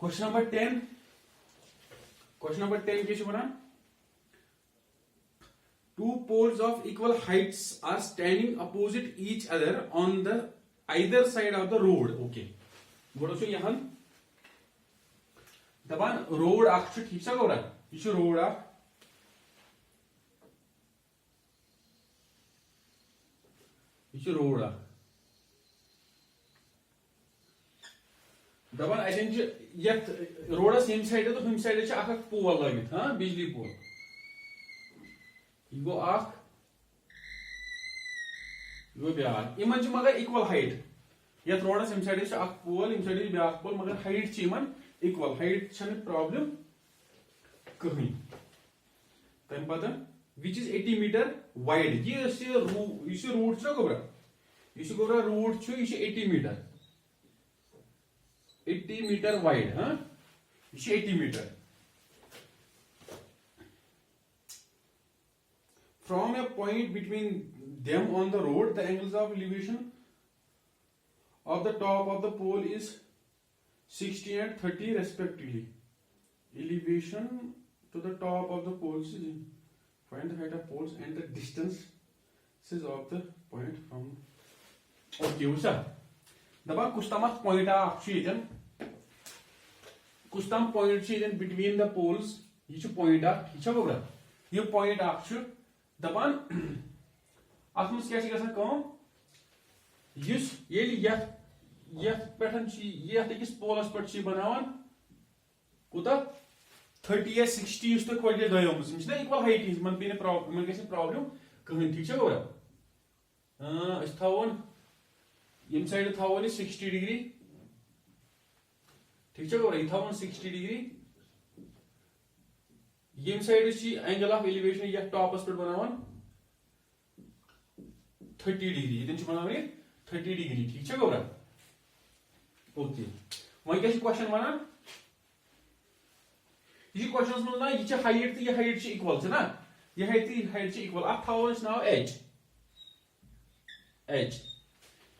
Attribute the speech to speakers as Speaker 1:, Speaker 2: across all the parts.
Speaker 1: Question number 10. Question number 10 क्या बना? Two poles of equal heights are standing opposite each other on the either side of the road. Okay. गोड़ो छो यहाँ दबान road आख छो ठीक सा गोरा ये छो road आख ये छो road आख दबान ऐसे जो यह road सेम साइड है तो हम साइड है आख पोल लगे हाँ बिजली पोल ये गो आख ये गो ब्याह इमन जो मगर equal height यह रोड सेम साइड है आख पोल इम साइड है ब्याह पोल मगर height ची इमन equal height छने प्रॉब्लम कहीं तम पता which is 80 meter wide ये रूट छो गोबरा रूट छो ये 80 meter 80 meter wide हाँ ये 80 meter from a point between them on the road the angles of elevation of the top of the pole is 60 and 30 respectively. Elevation to the top of the poles is find the height of poles and the distances of the point from. Okay, उसा दबा कुछ तमाम point आक्षिजन कुछ तमाम point आक्षिजन between the poles ये जो point ठीक है बोला ये point आक्षु दबान आत्मस क्या चीज़ ऐसा कौन युस ये यह पैटर्न ची यह तकिस पोलस पर ची बनावन कुता 30 या 60 युस तो खोल के दो यों मुझे ना इक्वल हाइट इस मन बिने प्रॉब्लम कहीं ठीक है गोरा इस थावन इन साइड थावन 60 डिग्री ठीक है गोरा इस थावन 60 डिग्री ये साइड ची एंगल ऑफ एलिवेशन यह टॉपस पर बनावन 30 डिग्री इतन ची बनावन 30 डिग्री ठीक है गोरा ओके वही क्या क्वेश्चन बना ये क्वेश्चन में ना ये हाइट तो ये हाइट इक्वल है ना ये हाइट इक्वल अब थावन नाव एच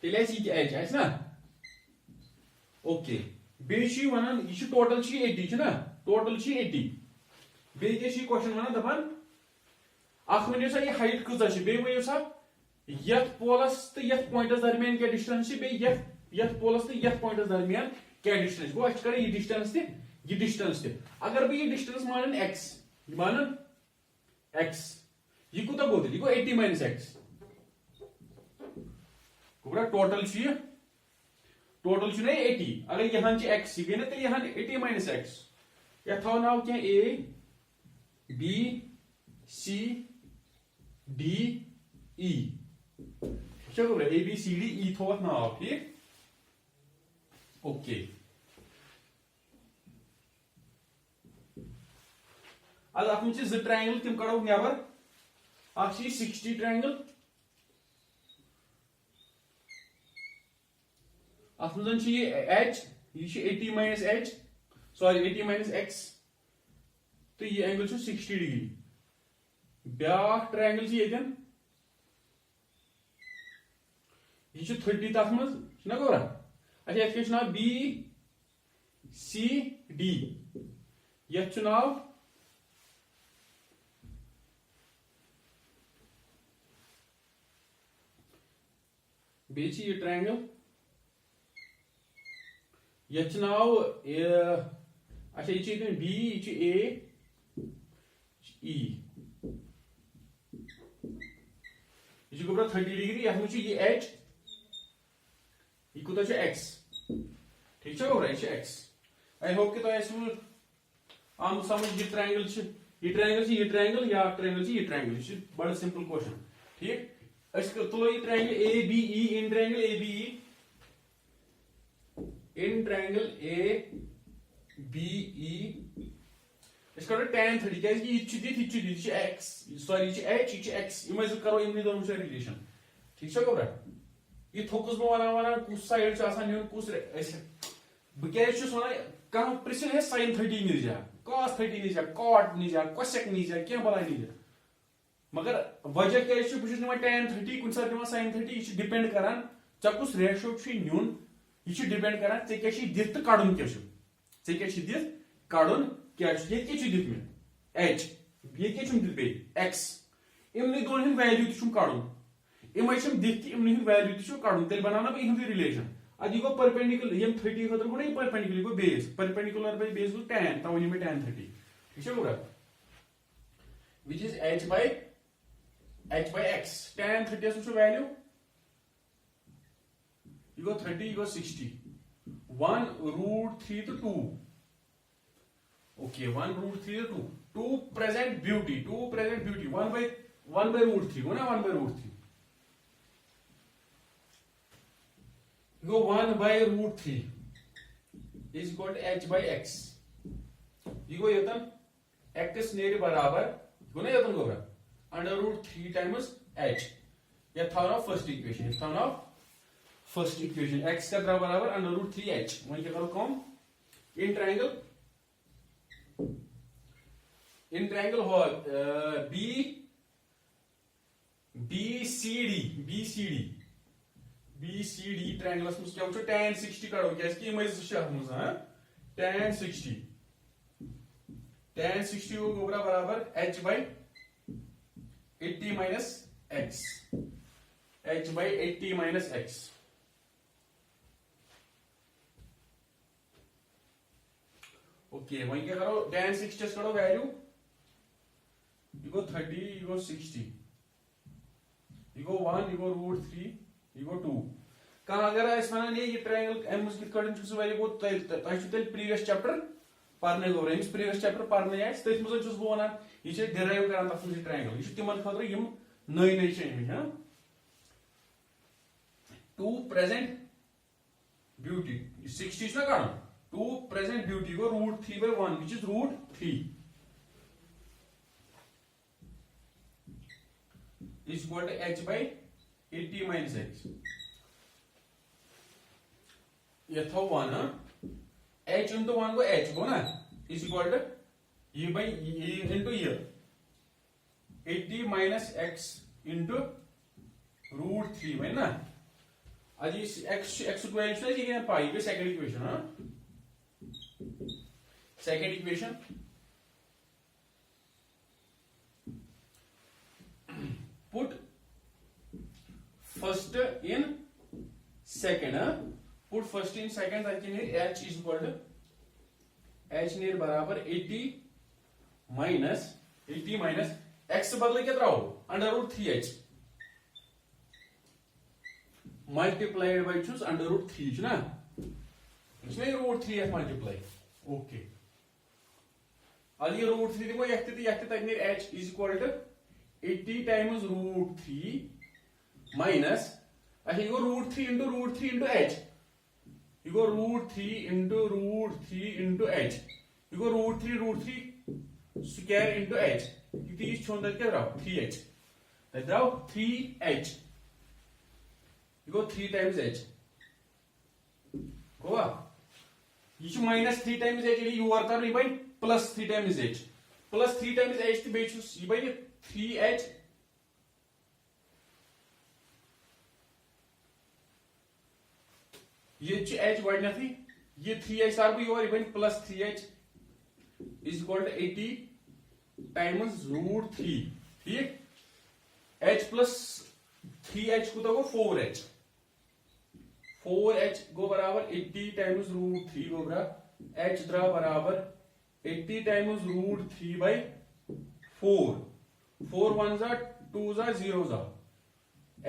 Speaker 1: तेल एच है ना ओके बेची वनान ये टोटल 80 है ना टोटल 80 बे क्या क्वेश्चन वनान दपान अख वनियो सा ये हाइट कजा बे वनियो सा यथ पोलस तो यथ पॉइंटस दरमियान क्या डिस्टेंस बे यथ पोलस तो यथ पॉइंटस दरमियान क्या डिस्टेंस गो अच करे ये डिस्टेंस ते अगर बे ये डिस्टेंस मानन x ये मानन x ये कुता गोत ये गो 80 minus x कोबरा टोटल छी ना 80 अगर यहां छी x ये ना तेल यहां 80 minus x या था नाव क्या a b c d e क्या cobra a b c d e थोत नाव ठीक ओके आज आप मुझे ज ट्रायंगल तिम कड़ो नेबर आप 60 ट्रायंगल आप मुझे ये h ये 80 minus h sorry 80 minus x तो ये एंगल 60 डिग्री ब्या ट्रायंगल येन ये 30 तथ मज ना गोरा अच्छा ये नाव बी सी डी ये नाव बे ये ट्रायंगल ये नाव अच्छा ये बी ये ए ये गोबरा 30 डिग्री ये एच ये कुता x ठीक है गोबरा ये x आई होप कि तो ऐसे आम समझ ये ट्रायंगल या ट्रायंगल ये बड़ा सिंपल क्वेश्चन ठीक अस तुलो ये triangle ABE in triangle ABE in triangle ABE इसका tan 30 क्या ये x सॉरी ये h ये x ये मैं करो इन दोनों से रिलेशन ठीक है गोबरा ये थोकस बो वना कुछ साइड से आसान न्यून कुछ ऐसे बके छुस वना कहां प्रिसिन है sin 30 नि जा cos 30 नि जा cot नि जा cosec नि जा क्या बला नि जा मगर वजह क्या छु बुझ निमा tan 30 कुछ साथ निमा sin 30 ये डिपेंड करन च कुछ रेशियो छु न्यून ये डिपेंड करन ते क्या दित कड़न क्या चे क्या दित कड़न क्या ये दित मे h ये दित बे x इमन दोन हंद वैल्यू तुम कड़न इमे दित इमन हंद वैल्यू तुम कड़न तेल बनाना बह इहद रिलेशन अब यह गो परपेंडिकुलर यम 30 खुद गो ना परपेंडिकुलर यह गो बेस परपेंडिकुलर बाय बेस गो tan तव मे tan 30 ठीक है गोरा which is h by x tan 30 वुचो value you go 30 you go 60 1 root 3 to 2 okay 1 root 3 to 2 present beauty 1 by root 3 go na 1 by root 3 you go 1 by root 3 is equal to h by x you go yatan x near barabar go na yatan go under root 3 times h या था ना first equation था ना first equation x का बराबर under root 3h वही क्या करो कॉम इन ट्रायंगल हो BCD ट्रायंगलस में क्या वुचो tan 60 करो क्या इसकी इमेज शह मुझ हां tan 60 को बराबर h by 80 minus x h by 80 minus x okay वहीं क्या करो tan 60 करो value you go 30 you go 60 you go 1 you go root 3 you go 2 कहां अगर इस वनान ये ट्रायंगल एम मुझ कित कड़न छु वैल्यू गो तय प्रीवियस चैप्टर पारने गो रेंस प्रीवियस चैप्टर पारने आइस तथ मज छुस बो वनान ये छ डिराइव करन तथ मज ट्रायंगल ये तिमन खतर यम नई छ हां 2 present beauty 60 is na karan 2 present beauty go root 3 by 1 which is root 3 is equal to h by 80 minus x यथा 1 h into 1 go h go na is equal to e by e into e 80 minus x into root 3 by na आज x को value है ये पाई पे second equation हां second equation put first in second put first in second that mean h is equal to h near बराबर 80 minus x बदले क्या त्राओ under root 3h multiplied by choose under root 3 ना इसमें root 3 multiply okay अब ये root 3 देखो यह तक h is equal to 80 times root 3 minus अच्छा ये root 3 into h you go root 3 into h you go root 3 square into h कितनी इस छोड़ देते क्या रहा 3h that रहा 3h you go 3 times h go you minus 3 times h you work on by plus 3 times h plus 3 times h the base you by 3h ये h word नहीं ये 3h आर भी और even plus 3h is equal to 80 times root 3 ठीक h plus 3h को तो 4h 4h go बराबर 80 times root 3 go बराबर h द्रा बराबर 80 times root 3 by 4 4 1 जा 2 जा 0 जा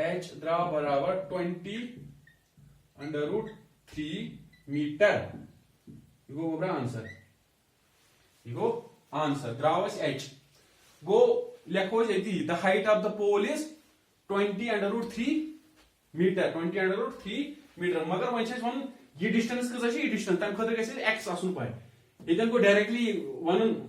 Speaker 1: h द्रा बराबर 20 under root 3 meter you go बराबर answer you go answer द्रा was h go लेखो यदि the height of the pole is 20 under root 3 meter 20 under root 3 metre मगर वह वन ये डिस्टेंस कसा ये डिस्टेंस तम खतर गसे x आसुन पाए यदन को directly one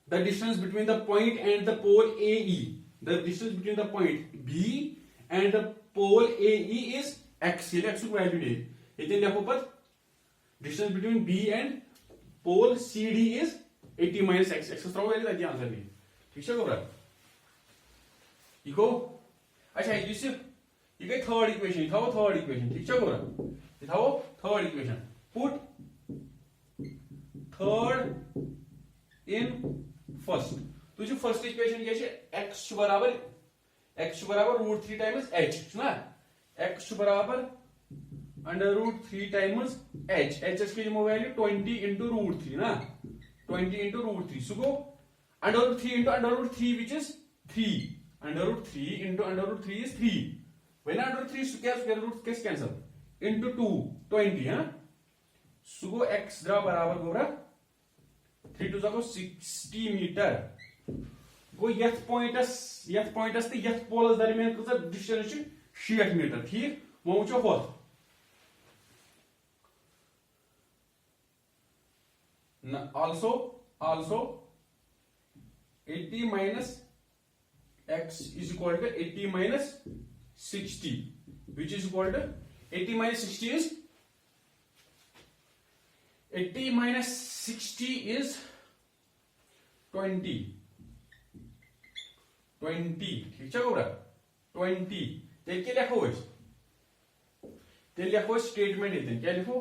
Speaker 1: the distance between the point and the pole AE the distance between the point B and the pole AE is x ये x को वैल्यू दे यदन देखो पर distance between B and pole CD is 80 minus x x through value that answer नहीं ठीक है गोरा eco अच्छा ये गई थर्ड इक्वेशन ठीक है गोरा ये third equation put third in first तुझे फर्स्ट इक्वेशन क्या है x बराबर √3 टाइम्स h ना x बराबर √3 टाइम्स h की दिमो वैल्यू 20 into √3 ना 20 into √3 so go √3 into √3 which is 3 √3 into √3 is 3 when √3 square root कैसे cancel into 2 20 हाँ so go x द्रा बराबर गोबरा 3 to जाको 60 मीटर गो यथ पॉइंटस ते यथ पोलस दरमियान कसा डिस्टेंस 60 मीटर ठीक वो वुचो होत also 80 minus x is equal to 80 minus 60 which is equal to 80 minus 60 is 80 minus 60 is 20 ठीक है गोबरा 20 तेल क्या लिखो स्टेटमेंट ये क्या लिखो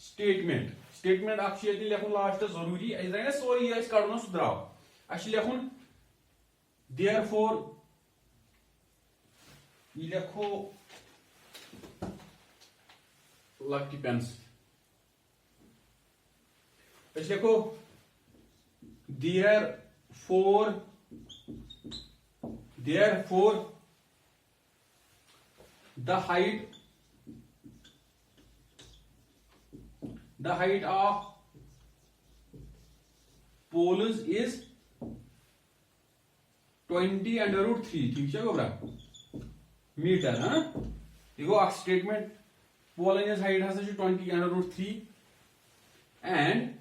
Speaker 1: स्टेटमेंट अख लिखुन लास्ट जरूरी ना सोरी कड़न सह द्राव अ लिखुन देयरफॉर ये लिखो लक्टी पेन लिखो therefore the height of poles is 20 under root 3 ठीक है गोबरा मीटर हाँ देखो स्टेटमेंट पोल इन हाइट हसा 20 under root 3 and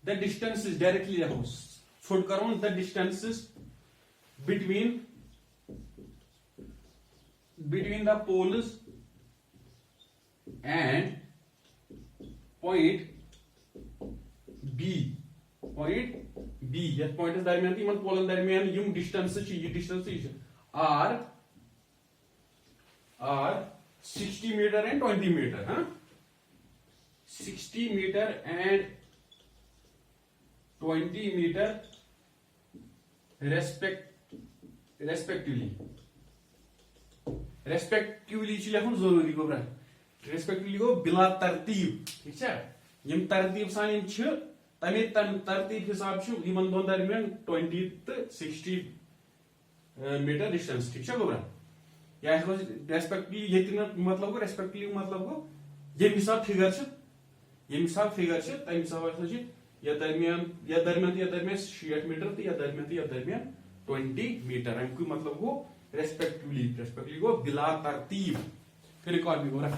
Speaker 1: the distance is directly छोड़ करो the distances between the poles and point B यह पॉइंट दरमियान इन पोलन दरमियान यम डिस्टेंस ये distance are 60 meter and 20 meter हाँ 60 meter and 20 meter respectively लिखुन जरूरी गोबरा respectively गो बिला तरतीब ठीक है यम तरतीब सान यम तमे तरतीब हिसाब यमन दोन दरमियान 20 तो 60 मीटर डिस्टेंस ठीक है गोबरा या रेस्पेक्टिवली ये मतलब गो रेस्पेक्टिवली मतलब गो यम हिसाब फिगर तम हिसाब या दरमियान 60 मीटर तो या दरमियान 20 मीटर अमुक मतलब गो रेस्पेक्टिवली गो बिला तरतीब फिर एक और भी गोरा